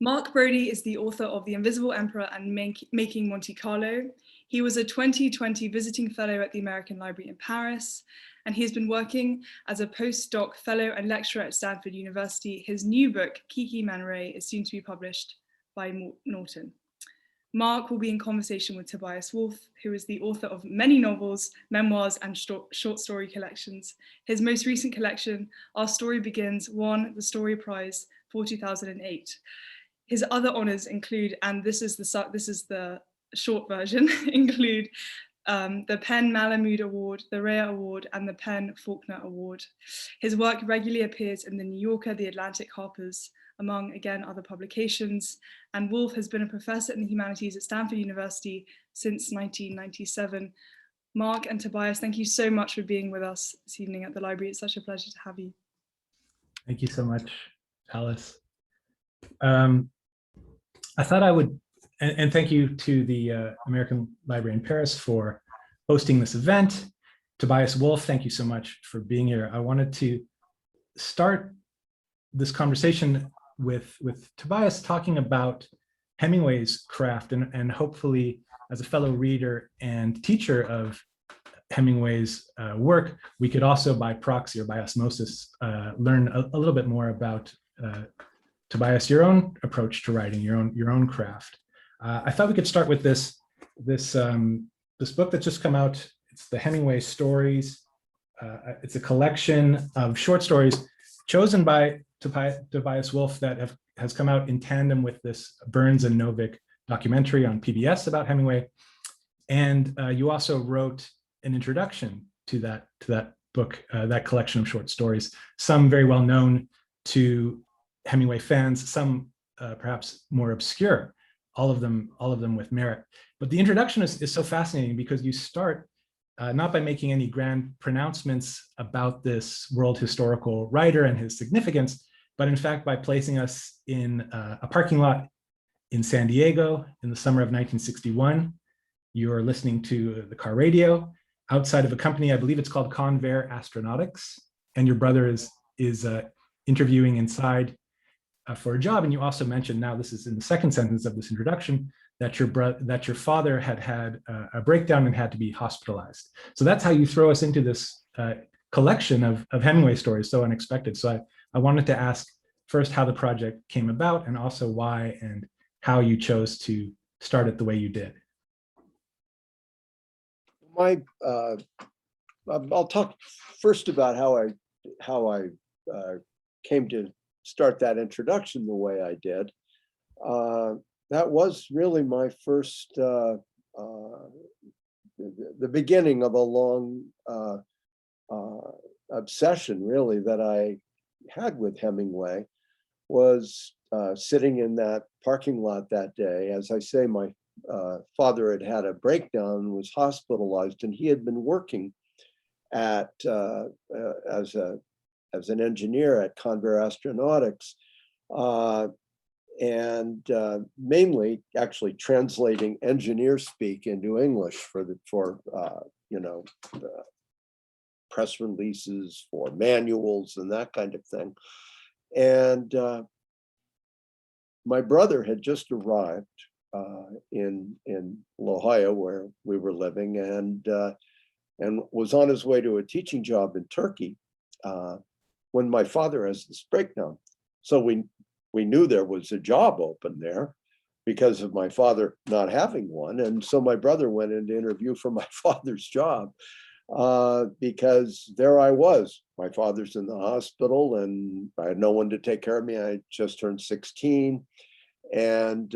Mark Braude is the author of The Invisible Emperor and Making Monte Carlo. He was a 2020 visiting fellow at the American Library in Paris, and he has been working as a postdoc fellow and lecturer at Stanford University. His new book, Kiki Man Ray, is soon to be published by Norton. Mark will be in conversation with Tobias Wolff, who is the author of many novels, memoirs, and short story collections. His most recent collection, Our Story Begins, won the Story Prize for 2008. His other honors include, and this is the short version, include the PEN Malamud Award, the Rhea Award, and the PEN Faulkner Award. His work regularly appears in The New Yorker, The Atlantic, Harper's, among, again, other publications. And Wolff has been a professor in the humanities at Stanford University since 1997. Mark and Tobias, thank you so much for being with us this evening at the library. It's such a pleasure to have you. Thank you so much, Alice. I thought I would, and thank you to the American Library in Paris for hosting this event. Tobias Wolff, thank you so much for being here. I wanted to start this conversation with Tobias talking about Hemingway's craft, and hopefully as a fellow reader and teacher of Hemingway's work, we could also by proxy or by osmosis learn a little bit more about Tobias, your own approach to writing, your own craft. I thought we could start with this book that's just come out. It's the Hemingway Stories. It's a collection of short stories chosen by Tobias Wolff that has come out in tandem with this Burns and Novick documentary on PBS about Hemingway. And you also wrote an introduction to that book, that collection of short stories, some very well known to Hemingway fans, some perhaps more obscure, all of them with merit. But the introduction is so fascinating because you start not by making any grand pronouncements about this world historical writer and his significance, but in fact by placing us in a parking lot in San Diego in the summer of 1961. You're listening to the car radio outside of a company, I believe it's called Convair Astronautics, and your brother is interviewing inside for a job. And you also mentioned, now this is in the second sentence of this introduction, that your father had a breakdown and had to be hospitalized. So that's how you throw us into this collection of Hemingway stories, so unexpected. So I wanted to ask first how the project came about, and also why and how you chose to start it the way you did. I'll talk first about how I came to start that introduction the way I did. That was really my first, the beginning of a long obsession, really, that I had with Hemingway, was sitting in that parking lot that day. As I say, my father had a breakdown, was hospitalized, and he had been working at as an engineer at Convair Astronautics, and mainly actually translating engineer speak into English for press releases, for manuals and that kind of thing. And my brother had just arrived in La Jolla, where we were living, and was on his way to a teaching job in Turkey when my father has this breakdown. So we knew there was a job open there because of my father not having one. And so my brother went in to interview for my father's job because there I was. My father's in the hospital and I had no one to take care of me. I just turned 16, and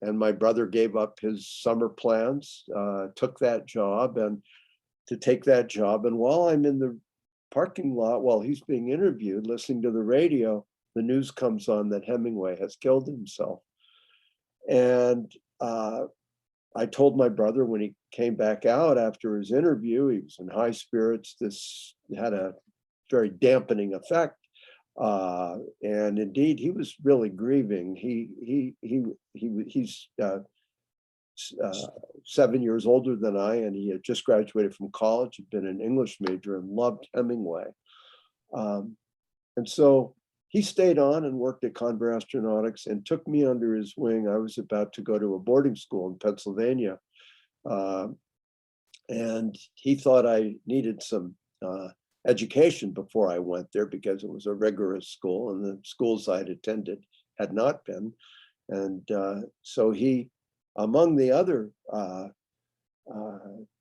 my brother gave up his summer plans, took that job, and while I'm in the parking lot, while he's being interviewed, listening to the radio, the news comes on that Hemingway has killed himself. And I told my brother when he came back out after his interview, he was in high spirits. This had a very dampening effect. And indeed, he was really grieving. He's 7 years older than I, and he had just graduated from college, had been an English major, and loved Hemingway. And so he stayed on and worked at Conver Astronautics and took me under his wing. I was about to go to a boarding school in Pennsylvania. And he thought I needed some education before I went there because it was a rigorous school and the schools I'd attended had not been. And so he, among the other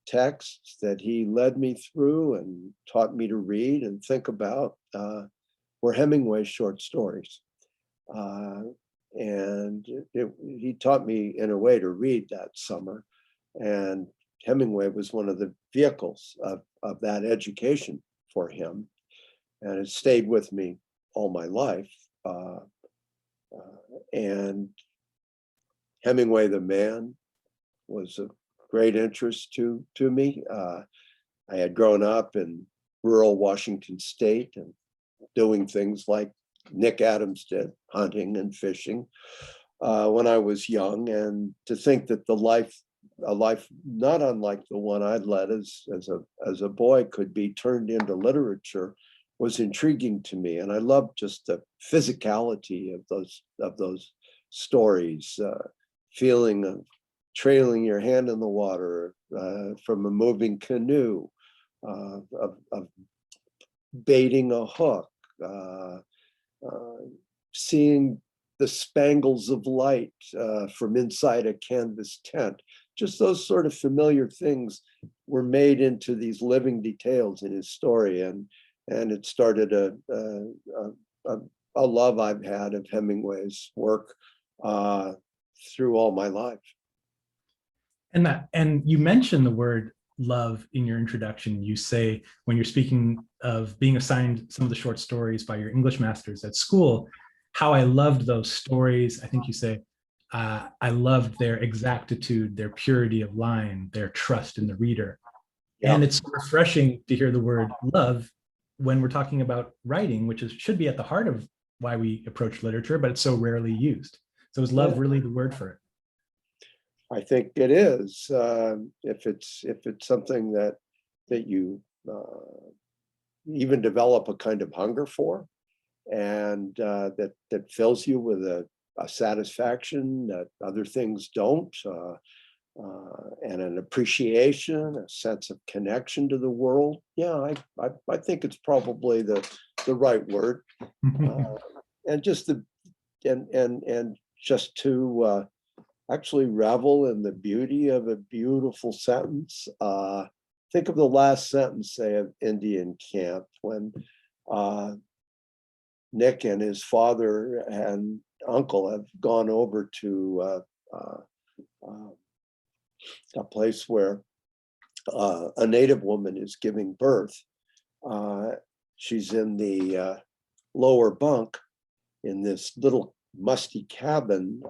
texts that he led me through and taught me to read and think about were Hemingway's short stories. And he taught me in a way to read that summer. And Hemingway was one of the vehicles of that education for him. And it stayed with me all my life. And Hemingway, the man, was of great interest to me. I had grown up in rural Washington State and doing things like Nick Adams did, hunting and fishing, when I was young. And to think that a life not unlike the one I'd led as a boy could be turned into literature was intriguing to me. And I loved just the physicality of those stories, feeling of trailing your hand in the water from a moving canoe, of baiting a hook, seeing the spangles of light from inside a canvas tent. Just those sort of familiar things were made into these living details in his story, and it started a love I've had of Hemingway's work through all my life. And you mentioned the word love in your introduction. You say when you're speaking of being assigned some of the short stories by your English masters at school, how I loved those stories. I think you say, I loved their exactitude, their purity of line, their trust in the reader. Yeah. And it's refreshing to hear the word love when we're talking about writing, which should be at the heart of why we approach literature, but it's so rarely used. So is love really the word for it? I think it is. If it's something that you even develop a kind of hunger for, and that fills you with a satisfaction that other things don't, and an appreciation, a sense of connection to the world. Yeah, I think it's probably the right word. And just just to actually revel in the beauty of a beautiful sentence. Think of the last sentence, say, of Indian Camp, when Nick and his father and uncle have gone over to a place where a native woman is giving birth. She's in the lower bunk in this little musty cabin,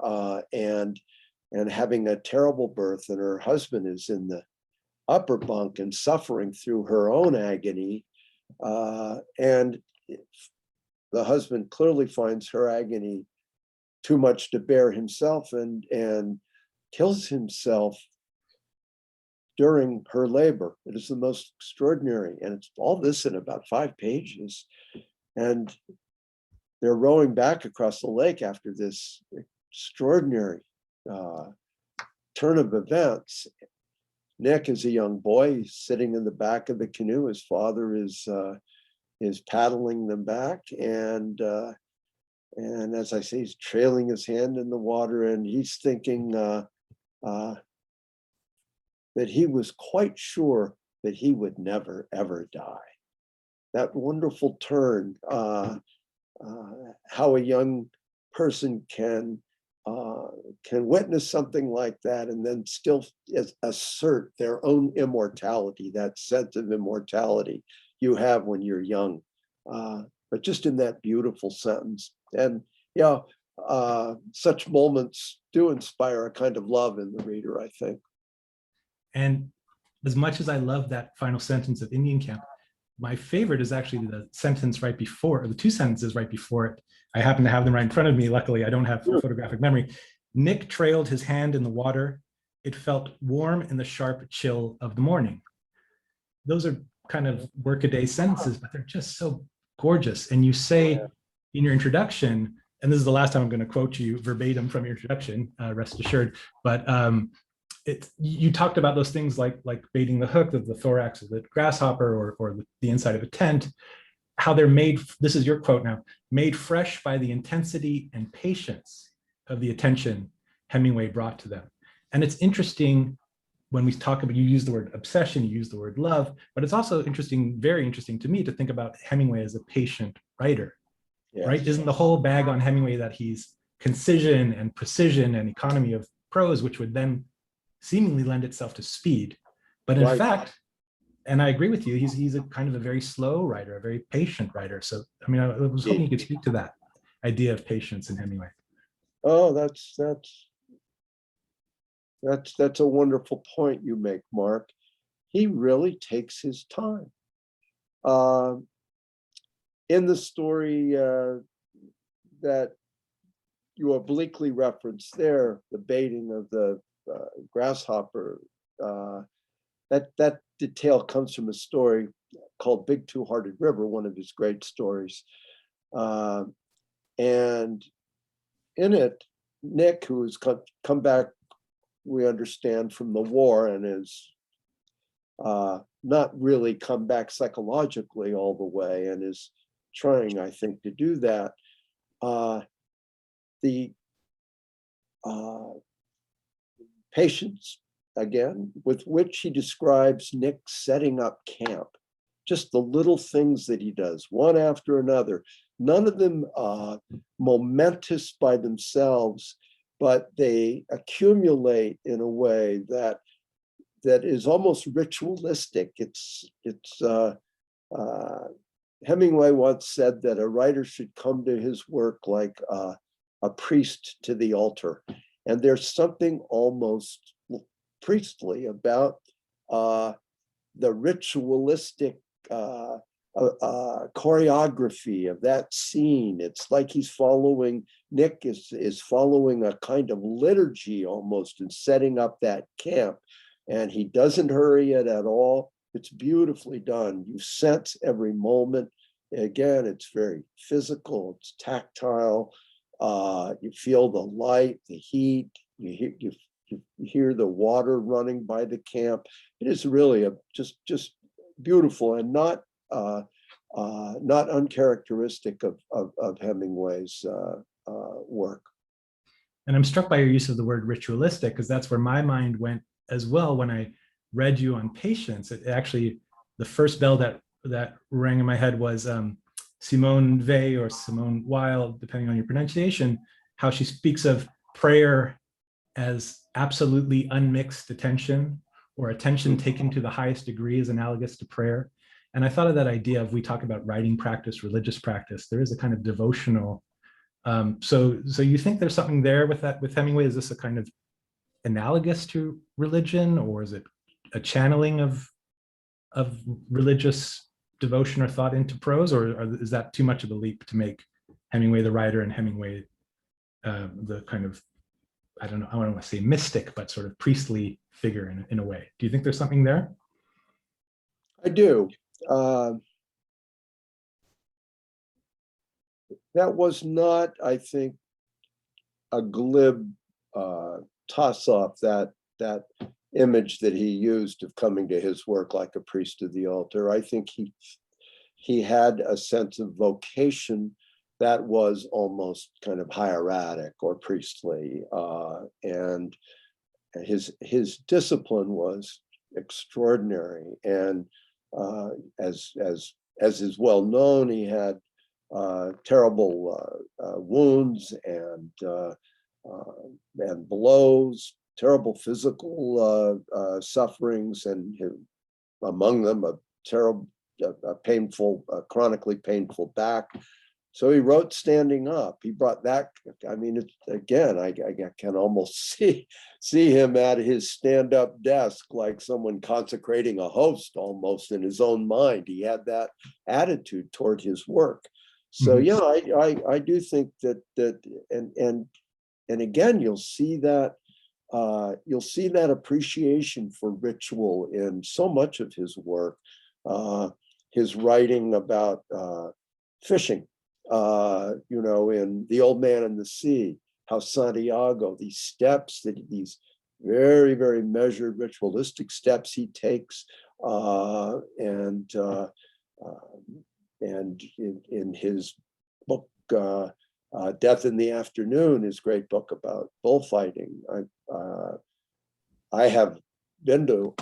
and having a terrible birth, and her husband is in the upper bunk and suffering through her own agony. And the husband clearly finds her agony too much to bear himself, and kills himself during her labor. It is the most extraordinary, and it's all this in about 5 pages. And they're rowing back across the lake after this extraordinary turn of events. Nick is a young boy. He's sitting in the back of the canoe. His father is paddling them back, and as I say, he's trailing his hand in the water, and he's thinking that he was quite sure that he would never ever die. That wonderful turn, how a young person can witness something like that and then still assert their own immortality, that sense of immortality you have when you're young. But just in that beautiful sentence. And yeah, such moments do inspire a kind of love in the reader, I think. And as much as I love that final sentence of Indian Camp, my favorite is actually the sentence right before, or the 2 sentences right before it. I happen to have them right in front of me. Luckily, I don't have photographic memory. Nick trailed his hand in the water. It felt warm in the sharp chill of the morning. Those are kind of workaday sentences, but they're just so gorgeous. And you say in your introduction, and this is the last time I'm going to quote you verbatim from your introduction, rest assured, but you talked about those things like baiting the hook of the thorax of the grasshopper or the inside of a tent, how they're made, this is your quote now, made fresh by the intensity and patience of the attention Hemingway brought to them. And it's interesting when we talk about, you use the word obsession, you use the word love, but it's also interesting, very interesting to me to think about Hemingway as a patient writer, yes. Right? Isn't the whole bag on Hemingway that he's concision and precision and economy of prose, which would then seemingly lend itself to speed. But in fact, and I agree with you, he's a kind of a very slow writer, a very patient writer. So, I mean, I was hoping you could speak to that idea of patience in Hemingway. Oh, that's a wonderful point you make, Mark. He really takes his time. In the story that you obliquely referenced there, the baiting of the grasshopper, that detail comes from a story called Big Two-Hearted River, one of his great stories. And in it, Nick, who has come back, we understand, from the war and is not really come back psychologically all the way and is trying, I think, to do that. The patience, again, with which he describes Nick setting up camp, just the little things that he does, one after another, none of them momentous by themselves, but they accumulate in a way that is almost ritualistic. Hemingway once said that a writer should come to his work like a priest to the altar. And there's something almost priestly about the ritualistic choreography of that scene. It's like he's following, Nick is following a kind of liturgy almost in setting up that camp. And he doesn't hurry it at all. It's beautifully done. You sense every moment. Again, it's very physical, it's tactile. You feel the light, the heat, you hear the water running by the camp. It is really just beautiful and not uncharacteristic of Hemingway's work. And I'm struck by your use of the word ritualistic, because that's where my mind went as well when I read you on patience. It actually, the first bell that rang in my head was Simone Weil or Simone Weil, depending on your pronunciation, how she speaks of prayer as absolutely unmixed attention, or attention taken to the highest degree is analogous to prayer. And I thought of that idea of, we talk about writing practice, religious practice, there is a kind of devotional. So you think there's something there with that, with Hemingway? Is this a kind of analogous to religion, or is it a channeling of religious devotion or thought into prose, or is that too much of a leap to make Hemingway the writer and Hemingway the kind of, I don't know, I don't want to say mystic, but sort of priestly figure in a way? Do you think there's something there? I do. That was not, I think, a glib toss-off, that image that he used of coming to his work like a priest to the altar. I think he had a sense of vocation that was almost kind of hieratic or priestly, and his discipline was extraordinary. And as is well known, he had terrible wounds and blows, terrible physical sufferings, and among them a terrible, painful, chronically painful back. So he wrote standing up. He brought that. I mean, again, I can almost see him at his stand-up desk, like someone consecrating a host almost in his own mind. He had that attitude toward his work. So yeah, I do think that and again, you'll see that appreciation for ritual in so much of his work. His writing about fishing, in The Old Man and the Sea, how Santiago, these steps, these very, very measured ritualistic steps he takes, and in his book, Death in the Afternoon, his great book about bullfighting. I have been to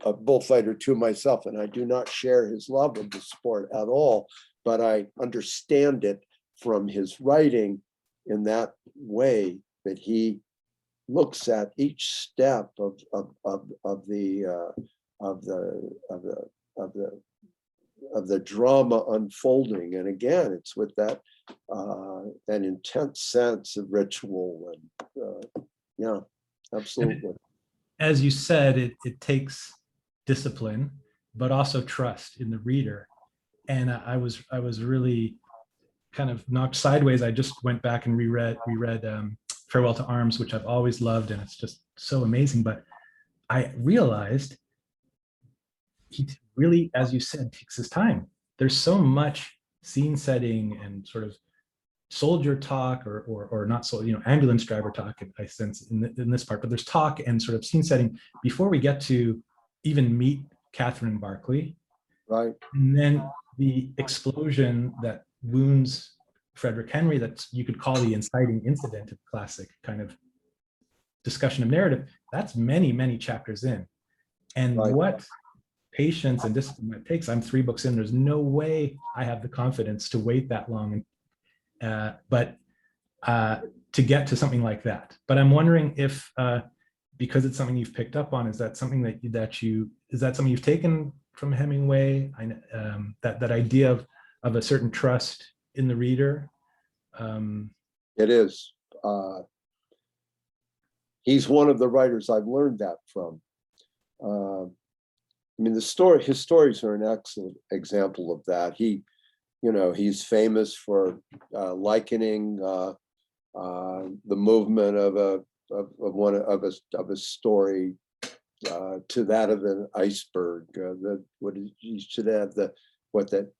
a bullfighter too myself, and I do not share his love of the sport at all, but I understand it from his writing in that way, that he looks at each step of the drama unfolding, and again, it's with that intense sense of ritual, and yeah, absolutely. As you said, it takes discipline, but also trust in the reader. And I was really kind of knocked sideways. I just went back and reread Farewell to Arms, which I've always loved, and it's just so amazing. But I realized he really, as you said, takes his time. There's so much scene setting and sort of soldier talk, or not so, ambulance driver talk, I sense in this part, but there's talk and sort of scene setting before we get to even meet Catherine Barclay. Right. And then the explosion that wounds Frederick Henry, that you could call the inciting incident of classic kind of discussion of narrative, that's many, many chapters in. And right. What patience and discipline it takes. I'm 3 books in. There's no way I have the confidence to wait that long, but to get to something like that. But I'm wondering if, because it's something you've picked up on, is that something is that something you've taken from Hemingway? That idea of a certain trust in the reader. It is. He's one of the writers I've learned that from. His stories are an excellent example of that. He's famous for likening the movement of a story to that of an iceberg. You should have the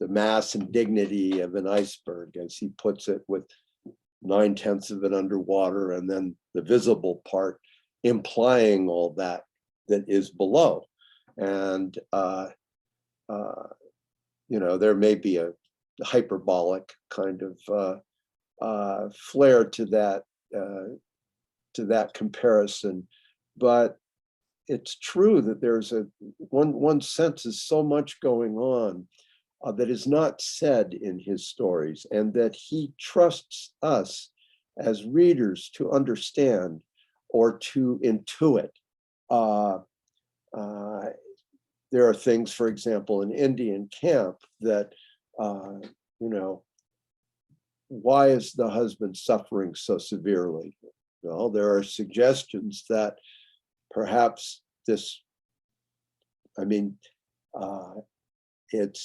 mass and dignity of an iceberg, as he puts it, with 9/10 of it underwater, and then the visible part implying all that is below. And there may be a hyperbolic kind of flair to that comparison, but it's true that there's one senses so much going on that is not said in his stories, and that he trusts us as readers to understand or to intuit. There are things, for example, in Indian Camp that, why is the husband suffering so severely? Well, there are suggestions that perhaps it's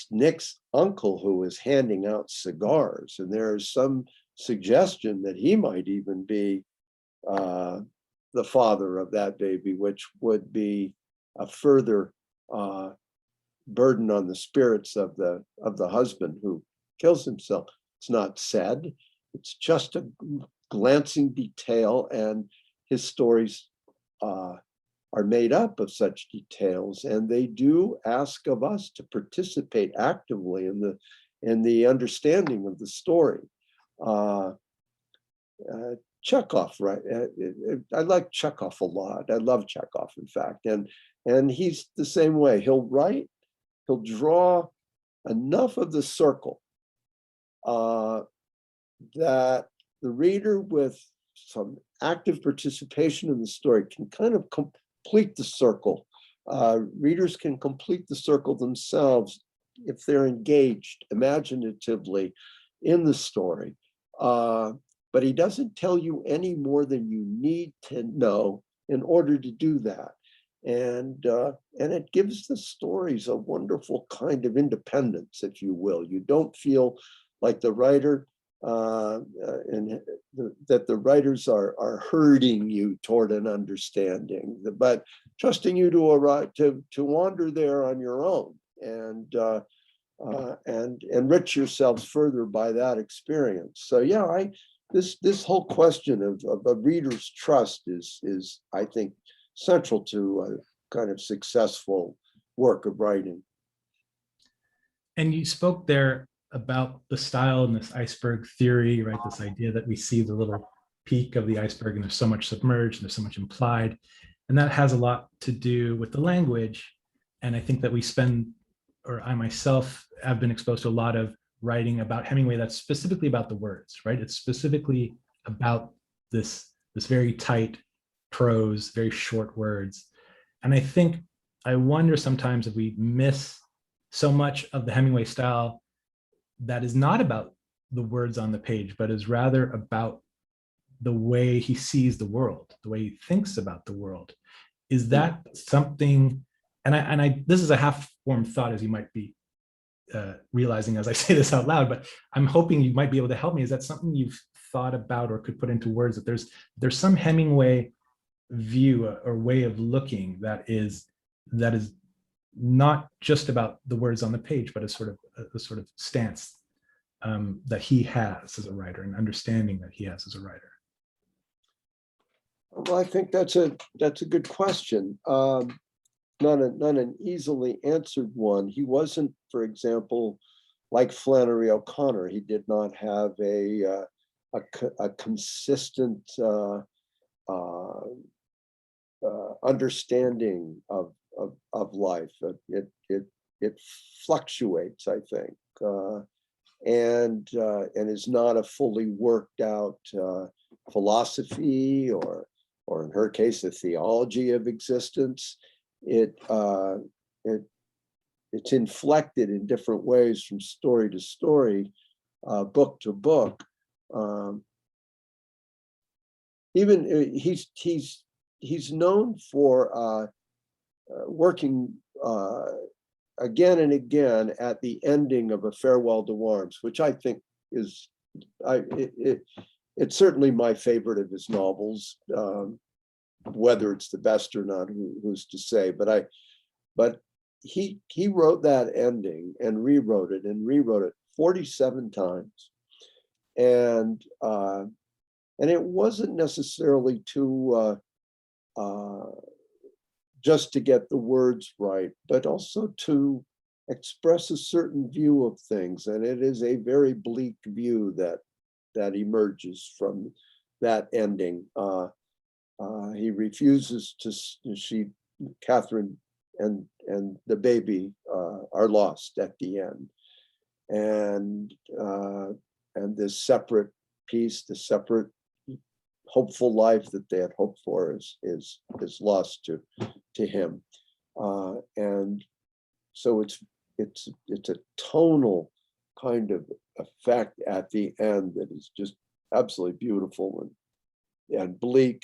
Nick's uncle who is handing out cigars, and there's some suggestion that he might even be the father of that baby, which would be a further burden on the spirits of the husband who kills himself. It's not said. It's just a glancing detail, and his stories are made up of such details, and they do ask of us to participate actively in the understanding of the story. Chekhov, right? I like Chekhov a lot. I love Chekhov, in fact, and he's the same way. He'll draw enough of the circle that the reader, with some active participation in the story, can kind of complete the circle. Readers can complete the circle themselves if they're engaged imaginatively in the story. But he doesn't tell you any more than you need to know in order to do that. And it gives the stories a wonderful kind of independence, if you will. You don't feel like the writer, that the writers are herding you toward an understanding, but trusting you to arrive to wander there on your own. And and enrich yourselves further by that experience. So yeah, this whole question of a reader's trust is I think central to a kind of successful work of writing. And you spoke there about the style and this iceberg theory, right? This idea that we see the little peak of the iceberg and there's so much submerged and there's so much implied. And that has a lot to do with the language. And I think that we spend, or I myself have been exposed to a lot of writing about Hemingway that's specifically about the words, right? It's specifically about this very tight prose, very short words. And I wonder sometimes if we miss so much of the Hemingway style that is not about the words on the page, but is rather about the way he sees the world, the way he thinks about the world. Is that something, and this is a half-formed thought, as you might be realizing as I say this out loud, but I'm hoping you might be able to help me. Is that something you've thought about or could put into words, that there's some Hemingway view or way of looking that is not just about the words on the page, but a sort of stance that he has as a writer, and understanding that he has as a writer? Well, I think that's a good question. Not an easily answered one. He wasn't, for example, like Flannery O'Connor. He did not have a consistent understanding of life. It fluctuates, I think, and is not a fully worked out philosophy, or in her case, a theology of existence. It's inflected in different ways from story to story, book to book. Even he's known for working again and again at the ending of A Farewell to Worms, which I think is it's certainly my favorite of his novels. Whether it's the best or not, who's to say? But he wrote that ending and rewrote it 47 times, and it wasn't necessarily to just to get the words right, but also to express a certain view of things. And it is a very bleak view that emerges from that ending. He refuses to. Catherine and the baby are lost at the end, and this separate piece, the separate hopeful life that they had hoped for is lost to him, and so it's a tonal kind of effect at the end that is just absolutely beautiful and bleak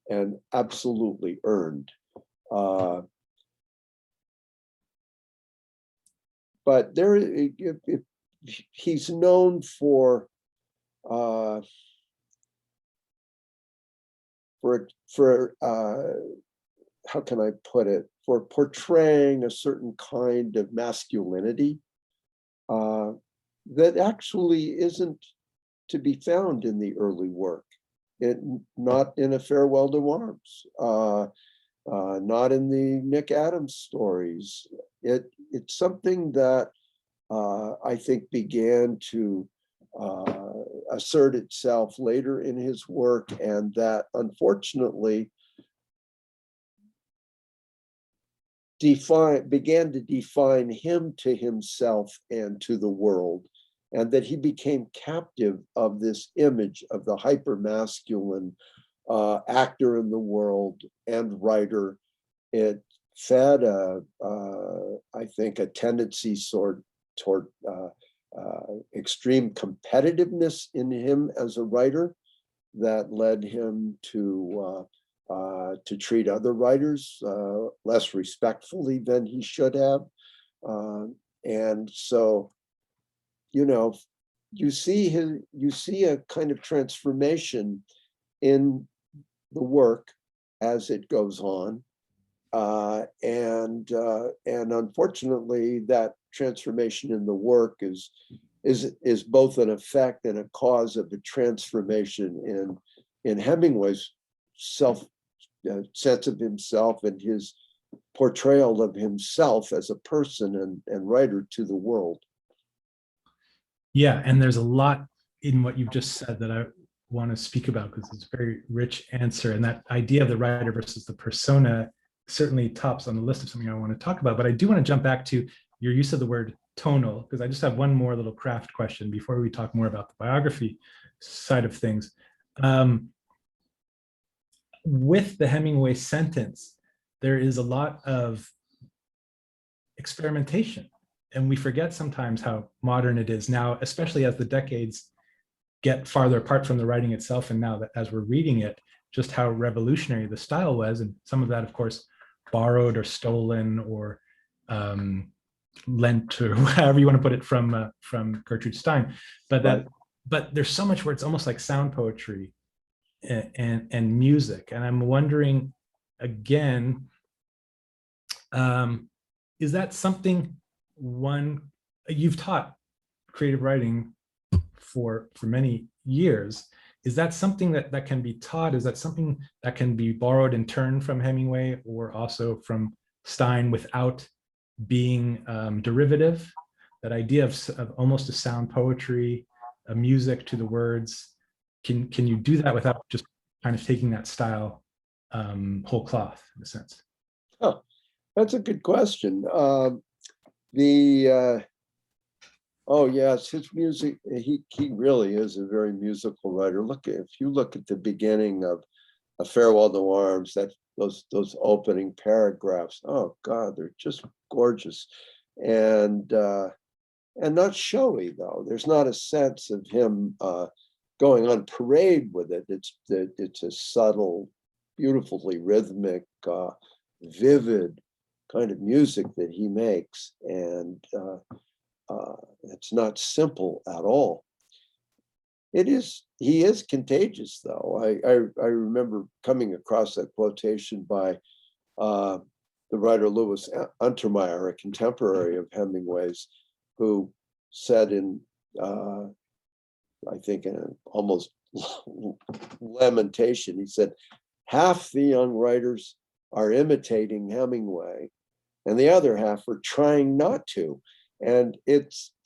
and absolutely earned. But he's known for how can I put it? For portraying a certain kind of masculinity that actually isn't to be found in the early work. Not in A Farewell to Worms, not in the Nick Adams stories. It's something that I think began to assert itself later in his work, and that unfortunately began to define him to himself and to the world, and that he became captive of this image of the hyper-masculine actor in the world and writer. It fed I think a tendency toward extreme competitiveness in him as a writer that led him to treat other writers less respectfully than he should have. And so, you see a kind of transformation in the work as it goes on. And unfortunately, that transformation in the work is both an effect and a cause of the transformation in Hemingway's sense of himself and his portrayal of himself as a person and writer to the world. Yeah, and there's a lot in what you've just said that I want to speak about because it's a very rich answer. And that idea of the writer versus the persona certainly tops on the list of something I want to talk about. But I do want to jump back to your use of the word tonal, because I just have one more little craft question before we talk more about the biography side of things. With the Hemingway sentence, there is a lot of experimentation. And we forget sometimes how modern it is now, especially as the decades get farther apart from the writing itself. And now that as we're reading it, just how revolutionary the style was. And some of that, of course, borrowed or stolen or lent, or however you want to put it, from Gertrude Stein. But there's so much where it's almost like sound poetry and music. And I'm wondering, again, is that something you've taught creative writing for many years? Is that something that can be taught? Is that something that can be borrowed in turn from Hemingway or also from Stein without being derivative? That idea of almost a sound poetry, a music to the words. Can you do that without just kind of taking that style whole cloth in a sense? Oh, that's a good question. Oh yes, his music, he really is a very musical writer. If you look at the beginning of A Farewell to Arms, those opening paragraphs, oh God, they're just gorgeous. And not showy though. There's not a sense of him going on parade with it. It's a subtle, beautifully rhythmic, vivid kind of music that he makes. And it's not simple at all. He is contagious though. I remember coming across that quotation by the writer Louis Untermeyer, a contemporary of Hemingway's, who said in, I think in an almost lamentation, he said, half the young writers are imitating Hemingway and the other half are trying not to. And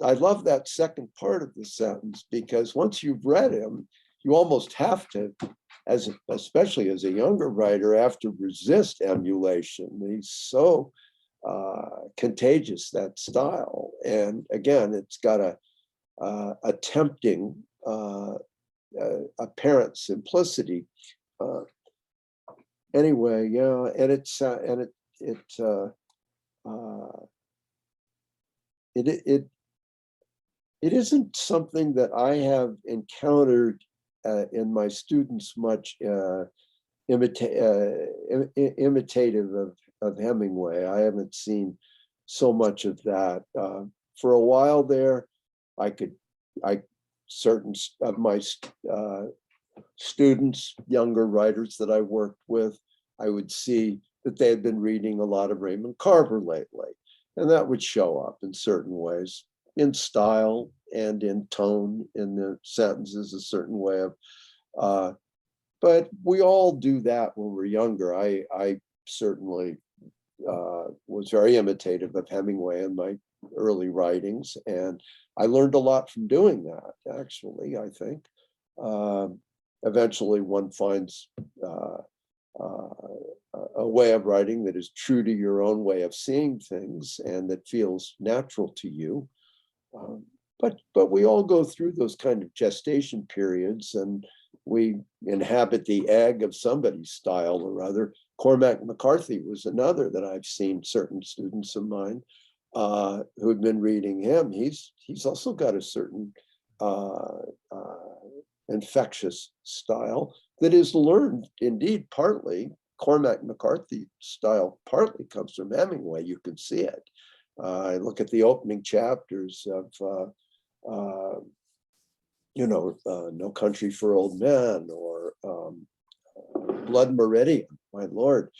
I love that second part of the sentence, because once you've read him, you almost have to, especially as a younger writer, have to resist emulation. He's so contagious, that style. And again, it's got a tempting, apparent simplicity. Anyway, yeah, and it isn't something that I have encountered in my students much, imitative of Hemingway. I haven't seen so much of that. For a while there, certain of my students, younger writers that I worked with, I would see that they had been reading a lot of Raymond Carver lately. And that would show up in certain ways, in style and in tone, in the sentences, a certain way of, but we all do that when we're younger. I certainly was very imitative of Hemingway in my early writings, and I learned a lot from doing that, actually, I think. Eventually one finds a way of writing that is true to your own way of seeing things and that feels natural to you. But we all go through those kind of gestation periods, and we inhabit the egg of somebody's style or other. Cormac McCarthy was another that I've seen certain students of mine who had been reading him. He's also got a certain infectious style that is learned, indeed, partly. Cormac McCarthy style partly comes from Hemingway. You can see it. I look at the opening chapters of, No Country for Old Men or Blood Meridian, my Lord.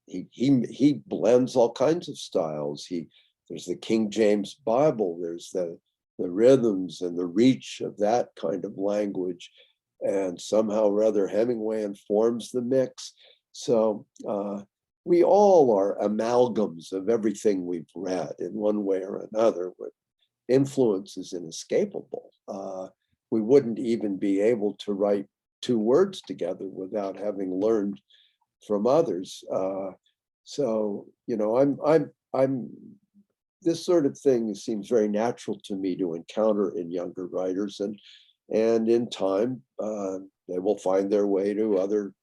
he blends all kinds of styles. There's the King James Bible, there's the rhythms and the reach of that kind of language, and somehow or other Hemingway informs the mix. So we all are amalgams of everything we've read in one way or another. Influence is inescapable. We wouldn't even be able to write two words together without having learned from others. So, you know, I'm this sort of thing seems very natural to me to encounter in younger writers, and in time they will find their way to other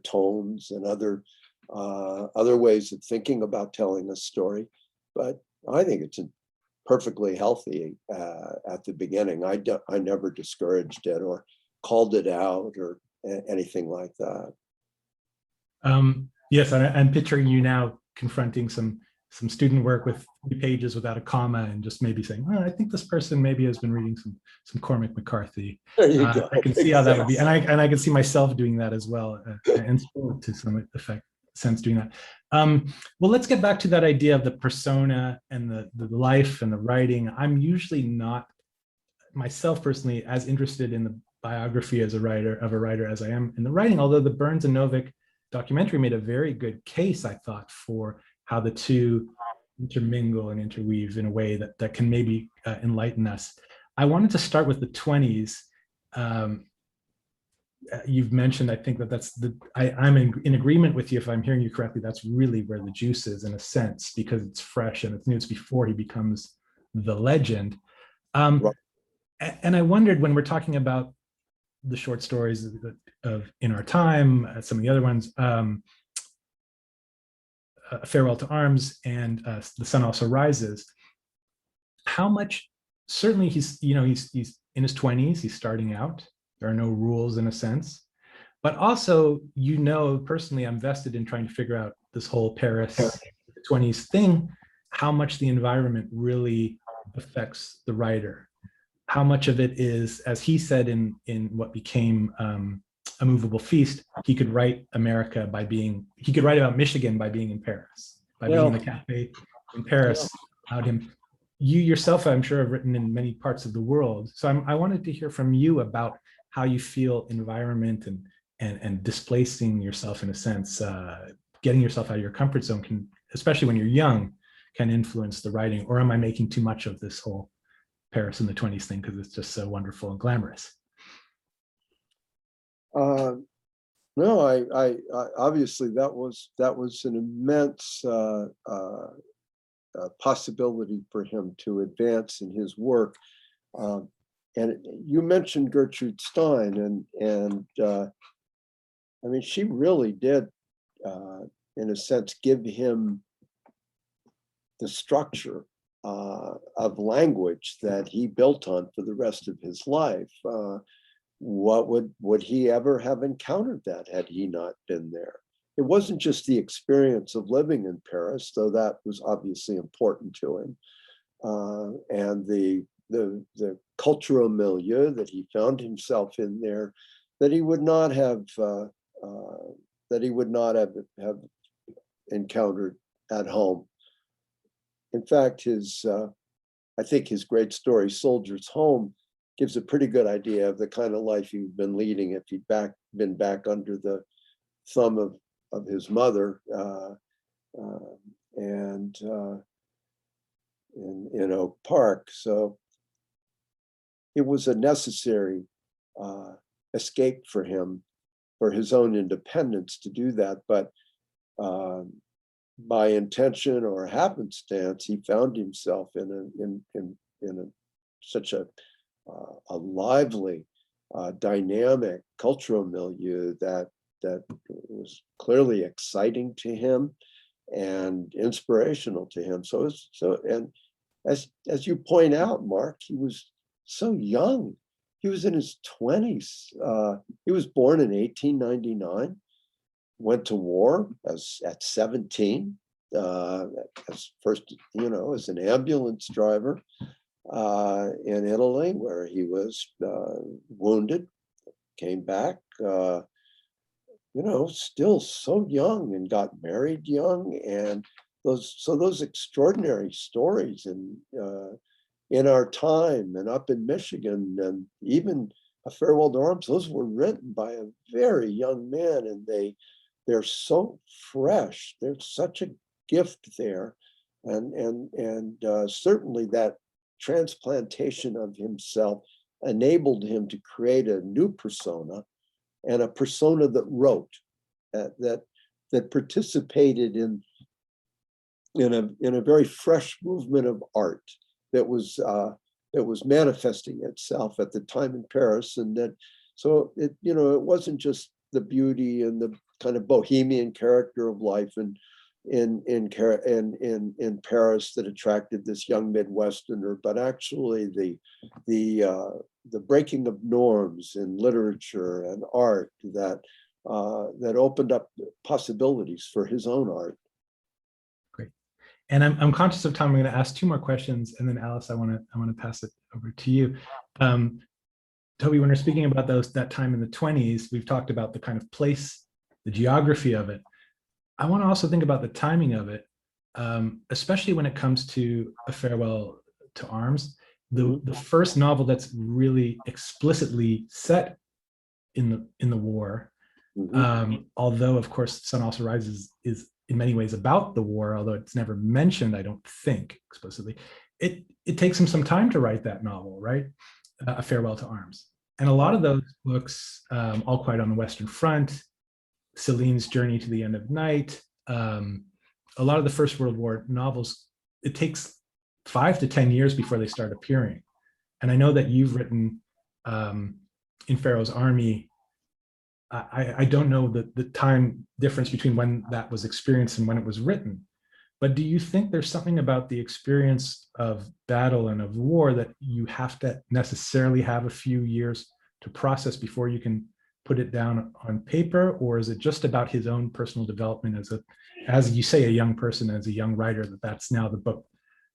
tones and other ways of thinking about telling a story. But I think it's perfectly healthy at the beginning. I never discouraged it or called it out or anything like that. Yes, I'm picturing you now confronting some student work with 3 pages without a comma and just maybe saying, oh, I think this person maybe has been reading some Cormac McCarthy. There you go. I can see how that would be, and I can see myself doing that as well, and still to some sense doing that. Well, let's get back to that idea of the persona and the life and the writing. I'm usually not myself personally as interested in the biography of a writer as I am in the writing, although the Burns and Novick documentary made a very good case, I thought, for how the two intermingle and interweave in a way that can maybe enlighten us. I wanted to start with the 20s. You've mentioned, I think I'm in agreement with you, if I'm hearing you correctly, that's really where the juice is, in a sense, because it's fresh and it's new. It's before he becomes the legend. Right. And I wondered, when we're talking about the short stories of In Our Time, some of the other ones, Farewell to Arms and The Sun Also Rises, how much, certainly he's in his 20s, he's starting out, there are no rules in a sense, but also, personally, I'm vested in trying to figure out this whole Paris 20s thing, how much the environment really affects the writer, how much of it is, as he said in what became A Movable Feast, he could write about Michigan by being in Paris, by being in the cafe in Paris, about him. You yourself, I'm sure, have written in many parts of the world. So I wanted to hear from you about how you feel environment and displacing yourself, in a sense, getting yourself out of your comfort zone can, especially when you're young, can influence the writing. Or am I making too much of this whole Paris in the 20s thing because it's just so wonderful and glamorous? No, I obviously that was an immense possibility for him to advance in his work. And you mentioned Gertrude Stein, and I mean, she really did, in a sense, give him the structure of language that he built on for the rest of his life. What would he ever have encountered that had he not been there? It wasn't just the experience of living in Paris, though that was obviously important to him, and the cultural milieu that he found himself in there, that he would not have have encountered at home. In fact, I think his great story, Soldier's Home, gives a pretty good idea of the kind of life he'd been leading if he'd been back under the thumb of his mother, and in Oak Park. So it was a necessary escape for him, for his own independence, to do that. But by intention or happenstance, he found himself in such a lively, dynamic cultural milieu that was clearly exciting to him and inspirational to him. And as you point out, Mark, he was so young. He was in his 20s. He was born in 1899, went to war at 17, as an ambulance driver in Italy, where he was wounded, came back, still so young and got married young, and those extraordinary stories in our time and up in Michigan, and even A Farewell to Arms, those were written by a very young man, and they're so fresh. There's such a gift there, and certainly that transplantation of himself enabled him to create a new persona, and a persona that wrote, that participated in a very fresh movement of art that was manifesting itself at the time in Paris, and that so it wasn't just the beauty and the kind of bohemian character of life in Paris that attracted this young Midwesterner, but actually the breaking of norms in literature and art that opened up possibilities for his own art. Great. And I'm conscious of time. I'm going to ask two more questions, and then Alice, I want to pass it over to you. Toby, when we're speaking about that time in the 20s, we've talked about the kind of place, the geography of it. I want to also think about the timing of it, especially when it comes to A Farewell to Arms, the first novel that's really explicitly set in the war. Although, of course, Sun Also Rises is in many ways about the war, although it's never mentioned, I don't think, explicitly. It takes him some time to write that novel, right? A Farewell to Arms. And a lot of those books, All Quiet on the Western Front, Celine's Journey to the End of Night, a lot of the First World War novels, it takes 5 to 10 years before they start appearing. And I know that you've written In Pharaoh's Army. I don't know the time difference between when that was experienced and when it was written, but do you think there's something about the experience of battle and of war that you have to necessarily have a few years to process before you can put it down on paper? Or is it just about his own personal development as you say, a young person, as a young writer, that's now the book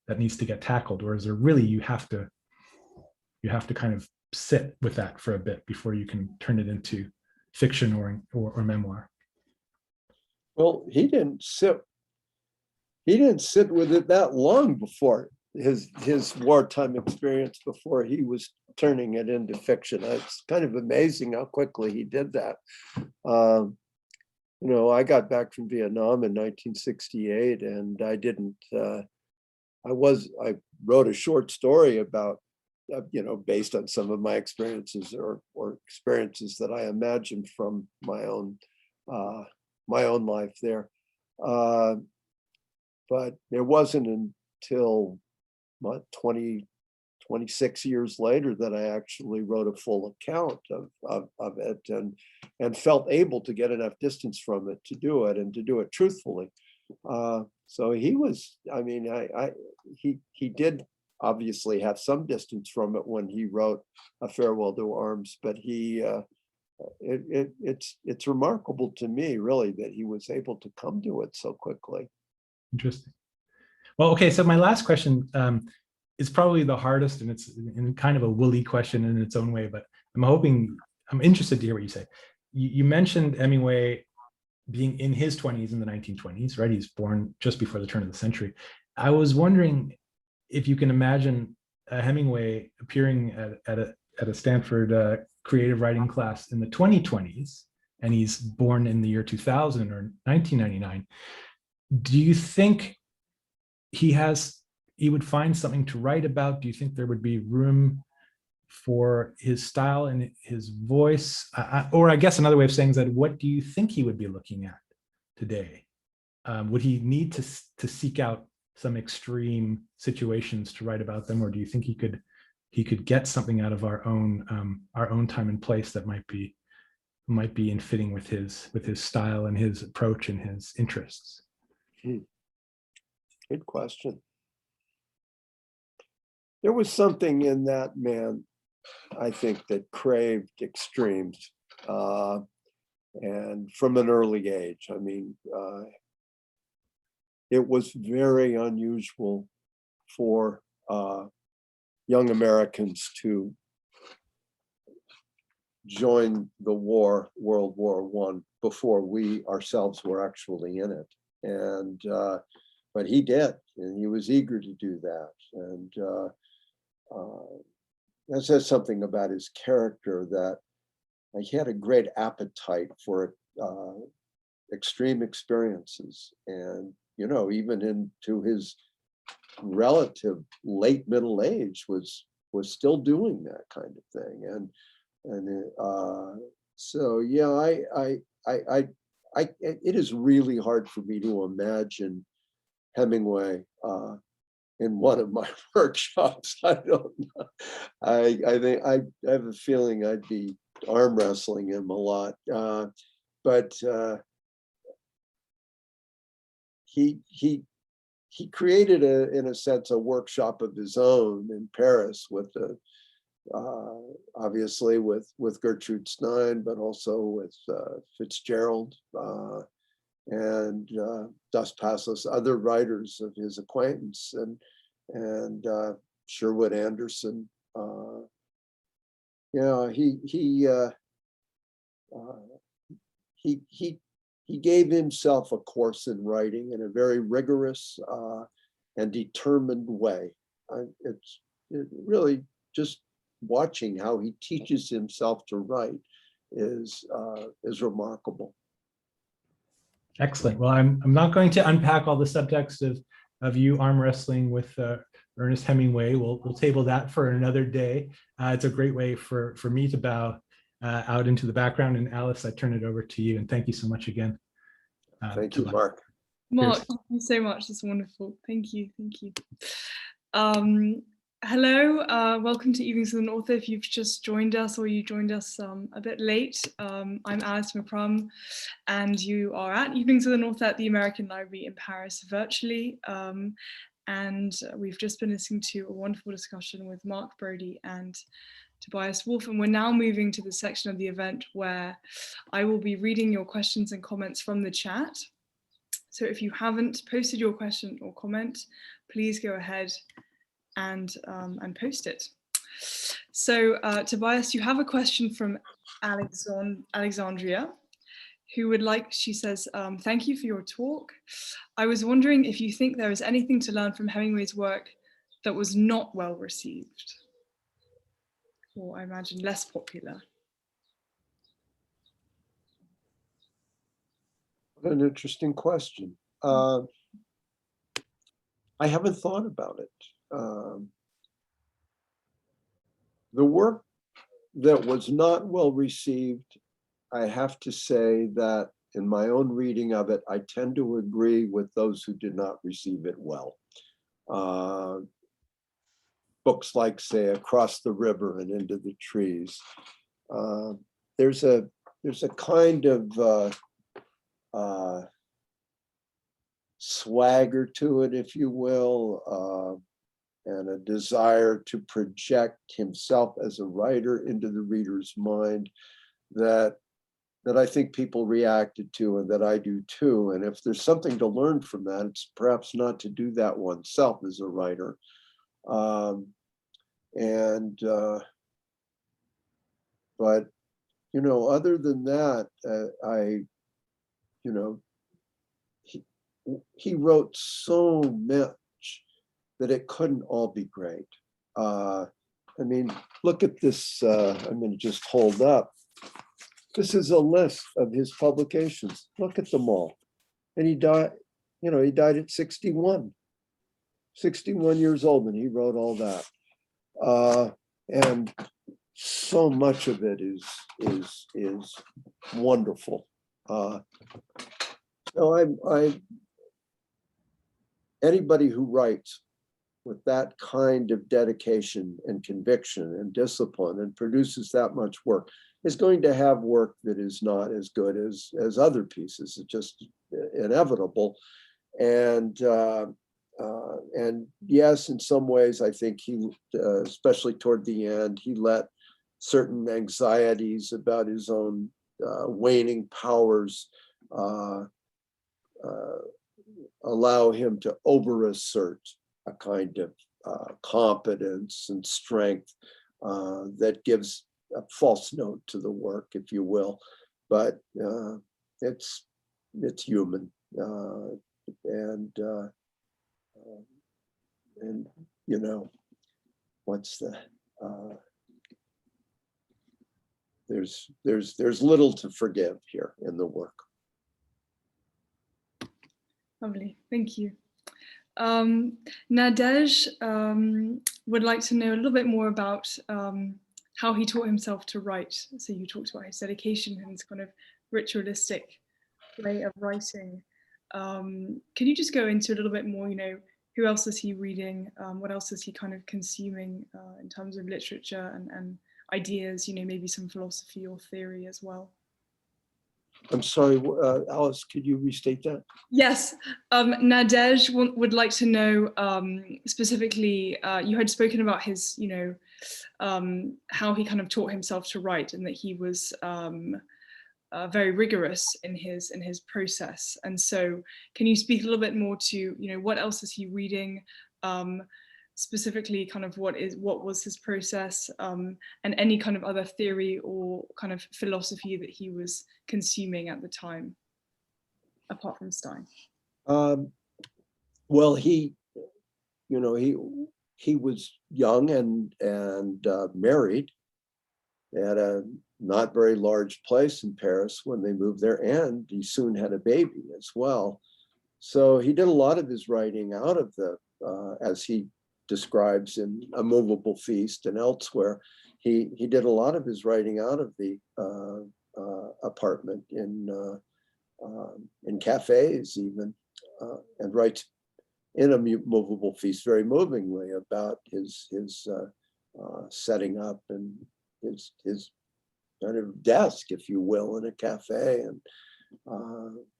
that needs to get tackled? Or is there really, you have to kind of sit with that for a bit before you can turn it into fiction or memoir? Well, he didn't sit with it that long before his wartime experience, before he was turning it into fiction. It's kind of amazing how quickly he did that. I got back from Vietnam in 1968, and I wrote a short story about, based on some of my experiences or experiences that I imagined from my own life there. But it wasn't until 26 years later that I actually wrote a full account of it, and felt able to get enough distance from it to do it, and to do it truthfully. So he was, he did obviously have some distance from it when he wrote A Farewell to Arms, but it's remarkable to me, really, that he was able to come to it so quickly. Interesting. Well, okay, so my last question is probably the hardest, and it's in kind of a woolly question in its own way, but I'm interested to hear what you say. You mentioned Hemingway being in his 20s in the 1920s, right? He's born just before the turn of the century. I was wondering if you can imagine Hemingway appearing at a Stanford creative writing class in the 2020s, and he's born in the year 2000 or 1999. Do you think he would find something to write about? Do you think there would be room for his style and his voice? Or I guess another way of saying is that, what do you think he would be looking at today? Would he need to seek out some extreme situations to write about them, or do you think he could get something out of our own time and place that might be in fitting with his style and his approach and his interests? Good question. There was something in that man, I think, that craved extremes, and from an early age. It was very unusual for young Americans to join the war, World War I, before we ourselves were actually in it. And but he did, and he was eager to do that. And that says something about his character, that he had a great appetite for extreme experiences. And, you know, even into his relative late middle age was still doing that kind of thing. So yeah, it is really hard for me to imagine Hemingway in one of my workshops. I don't know. I think I have a feeling I'd be arm wrestling him a lot. But he created in a sense, a workshop of his own in Paris with obviously with Gertrude Stein, but also with Fitzgerald and Dos Passos, other writers of his acquaintance, and Sherwood Anderson. Yeah, he gave himself a course in writing in a very rigorous and determined way. It's really just watching how he teaches himself to write is remarkable. Excellent. Well, I'm not going to unpack all the subtext of you arm wrestling with Ernest Hemingway. We'll table that for another day. It's a great way for me to bow out into the background. And Alice, I turn it over to you. And thank you so much again. Thank you, Mark. Mark, thank you so much. That's wonderful. Thank you. Thank you. Hello, welcome to Evenings with an Author. If you've just joined us or you joined us a bit late, I'm Alice McCrum, and you are at Evenings with an Author at the American Library in Paris virtually. And we've just been listening to a wonderful discussion with Mark Braude and Tobias Wolff, and we're now moving to the section of the event where I will be reading your questions and comments from the chat. So if you haven't posted your question or comment, please go ahead and post it. So Tobias, you have a question from Alexandria, who would like, she says, thank you for your talk. I was wondering if you think there is anything to learn from Hemingway's work that was not well received, or I imagine less popular. What an interesting question. I haven't thought about it. The work that was not well received, I have to say that in my own reading of it, I tend to agree with those who did not receive it well. Books like, say, Across the River and Into the Trees. There's a kind of swagger to it, if you will, and a desire to project himself as a writer into the reader's mind that I think people reacted to, and that I do too. And if there's something to learn from that, it's perhaps not to do that oneself as a writer. But you know, other than that, he wrote so much that it couldn't all be great. I mean, look at this. I'm going to just hold up. This is a list of his publications. Look at them all. And he died, you know, he died at 61 years old, and he wrote all that. And so much of it is wonderful. So anybody who writes with that kind of dedication and conviction and discipline and produces that much work is going to have work that is not as good as other pieces. It's just inevitable. And yes, in some ways, I think he, especially toward the end, he let certain anxieties about his own waning powers allow him to overassert a kind of competence and strength that gives false note to the work, if you will, but it's human, and you know, what's the there's little to forgive here in the work. Lovely, thank you. Nadej would like to know a little bit more about how he taught himself to write. So you talked about his dedication and his kind of ritualistic way of writing. Can you just go into a little bit more, you know, who else is he reading? What else is he kind of consuming in terms of literature and ideas, you know, maybe some philosophy or theory as well? I'm sorry, Alice, could you restate that? Yes, Nadej would like to know specifically, you had spoken about his, you know, how he kind of taught himself to write and that he was very rigorous in his process. And so can you speak a little bit more to, you know, what else is he reading? Specifically kind of what was his process, and any kind of other theory or kind of philosophy that he was consuming at the time, apart from Stein? Well, he was young and married at a not very large place in Paris when they moved there, and he soon had a baby as well. So he did a lot of his writing out of the, as he describes in A Movable Feast and elsewhere, he did a lot of his writing out of the apartment in cafes even, and writes in A Movable Feast very movingly about his setting up and his kind of desk, if you will, in a cafe,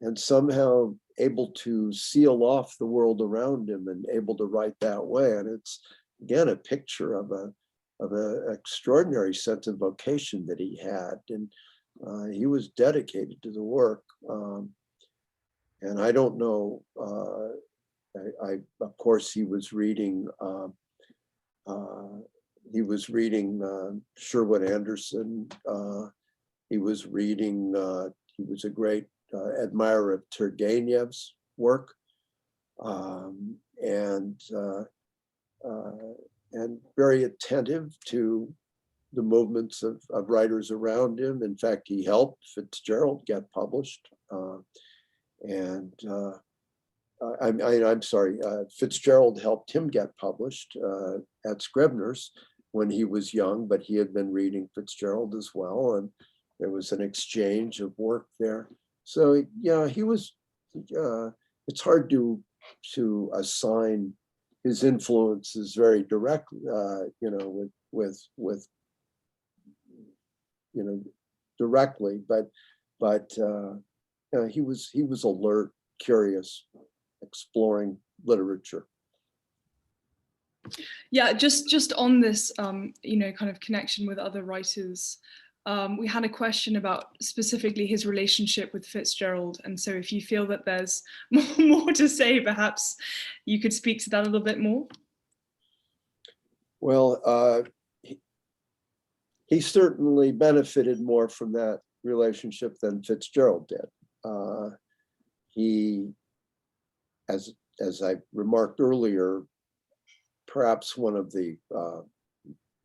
and somehow able to seal off the world around him and able to write that way. And it's again a picture of an extraordinary sense of vocation that he had, and he was dedicated to the work. And I don't know. Of course, he was reading. Sherwood Anderson. He was reading. He was a great admirer of Turgenev's work, and very attentive to the movements of writers around him. In fact, he helped Fitzgerald get published, I'm sorry, Fitzgerald helped him get published at Scribner's when he was young, but he had been reading Fitzgerald as well, and there was an exchange of work there. So yeah, he was. It's hard to assign his influences very directly, with directly, but he was alert, curious, exploring literature. Yeah, just on this, kind of connection with other writers. We had a question about specifically his relationship with Fitzgerald, and so if you feel that there's more to say, perhaps you could speak to that a little bit more. Well, he certainly benefited more from that relationship than Fitzgerald did. He, as I remarked earlier, perhaps one of the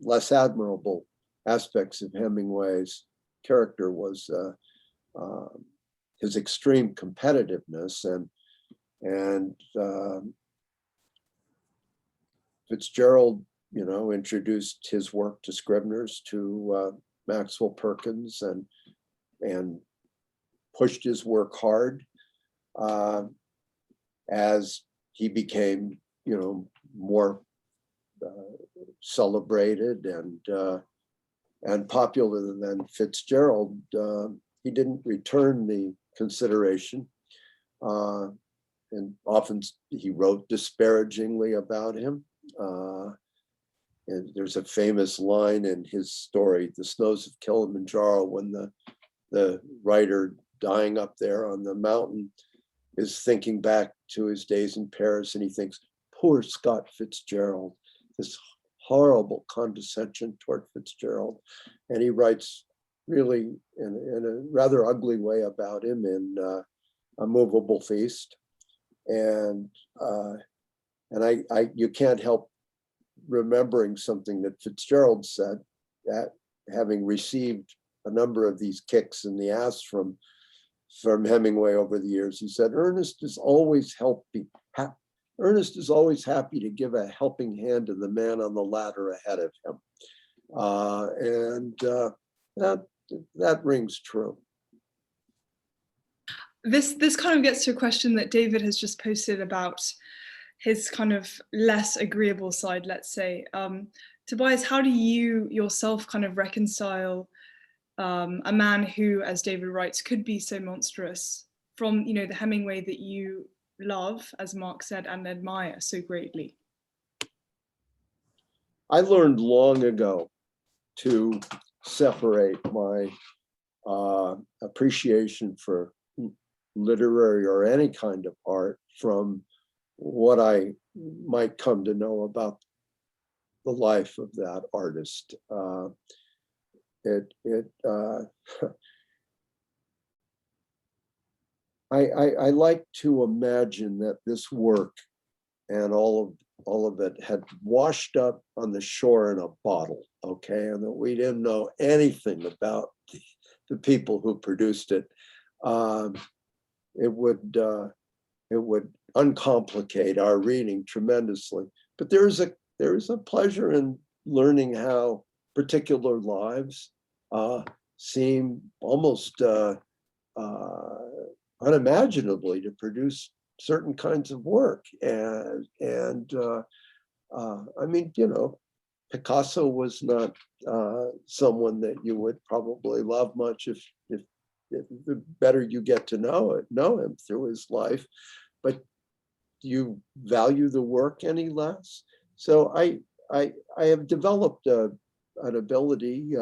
less admirable aspects of Hemingway's character was his extreme competitiveness, and Fitzgerald, introduced his work to Scribner's, to Maxwell Perkins, and pushed his work hard as he became, more celebrated and popular than Fitzgerald. He didn't return the consideration, and often he wrote disparagingly about him. And there's a famous line in his story, The Snows of Kilimanjaro, when the writer dying up there on the mountain is thinking back to his days in Paris, and he thinks, poor Scott Fitzgerald, this horrible condescension toward Fitzgerald. And he writes really in a rather ugly way about him in A Movable Feast. And you can't help remembering something that Fitzgerald said, that having received a number of these kicks in the ass from Hemingway over the years, he said, Ernest is always happy to give a helping hand to the man on the ladder ahead of him. That rings true. This kind of gets to a question that David has just posted about his kind of less agreeable side, let's say. Tobias, how do you yourself kind of reconcile a man who, as David writes, could be so monstrous from, you know, the Hemingway that you love, as Mark said, and admire so greatly? I learned long ago to separate my appreciation for literary or any kind of art from what I might come to know about the life of that artist. I like to imagine that this work and all of it had washed up on the shore in a bottle, okay, and that we didn't know anything about the people who produced it. It would uncomplicate our reading tremendously. But there is a pleasure in learning how particular lives seem almost unimaginably to produce certain kinds of work. And I mean, you know, Picasso was not someone that you would probably love much if the better you get to know him through his life, but do you value the work any less? So I have developed an ability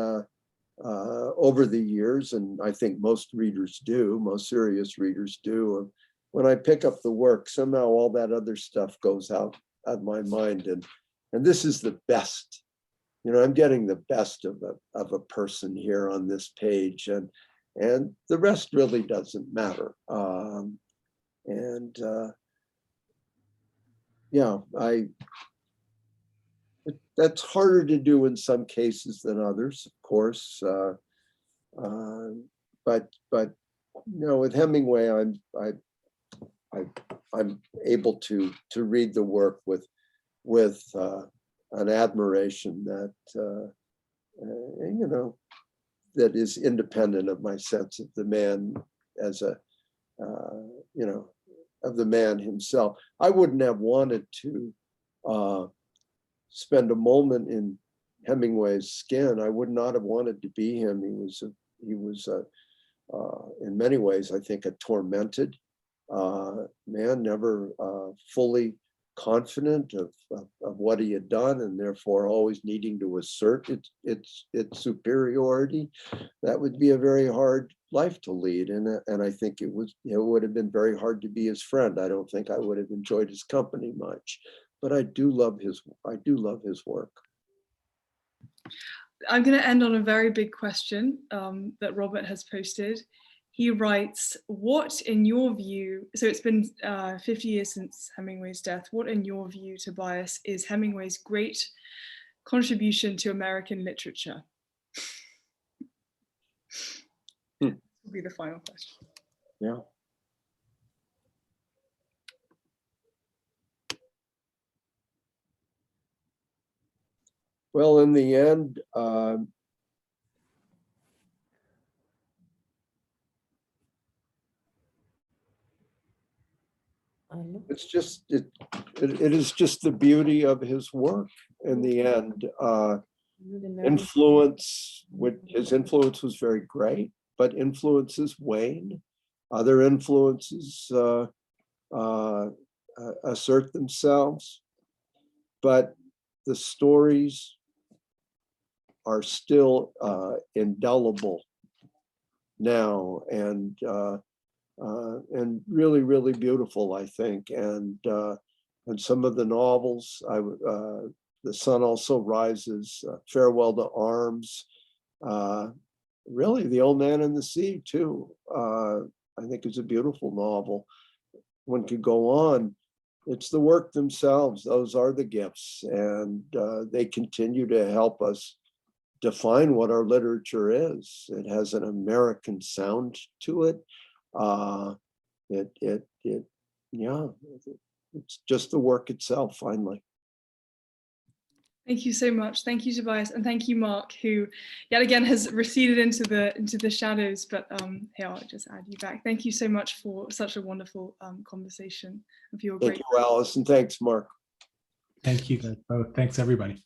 over the years, and I think most serious readers do. When I pick up the work, somehow all that other stuff goes out of my mind, and this is the best. You know, I'm getting the best of a person here on this page, and the rest really doesn't matter. Yeah, that's harder to do in some cases than others, of course. But you know, with Hemingway, I'm able to read the work with an admiration that you know, that is independent of my sense of the man as a you know, of the man himself. I wouldn't have wanted to spend a moment in Hemingway's skin. I would not have wanted to be him. He was in many ways, I think, a tormented man, never fully confident of what he had done, and therefore always needing to assert its superiority. That would be a very hard life to lead, and I think it would have been very hard to be his friend. I don't think I would have enjoyed his company much, but I do love his work. I'm going to end on a very big question that Robert has posted. He writes, what in your view, so it's been 50 years since Hemingway's death, what in your view, Tobias, is Hemingway's great contribution to American literature? This will be the final question. Yeah. Well, in the end, it is just the beauty of his work in the end. His influence was very great, but influences wane. Other influences assert themselves, but the stories are still indelible now, and really, really beautiful, I think. And some of the novels The Sun Also Rises, Farewell to Arms, really The Old Man and the Sea too. I think it's a beautiful novel. One could go on. It's the work themselves. Those are the gifts, and they continue to help us define what our literature is. It has an American sound to it. Yeah, it's just the work itself, finally. Thank you so much. Thank you, Tobias, and thank you, Mark, who yet again has receded into the shadows. But here, I'll just add you back. Thank you so much for such a wonderful conversation and for your great. Thank you, Alice, and thanks, Mark. Thank you guys both. Thanks, everybody.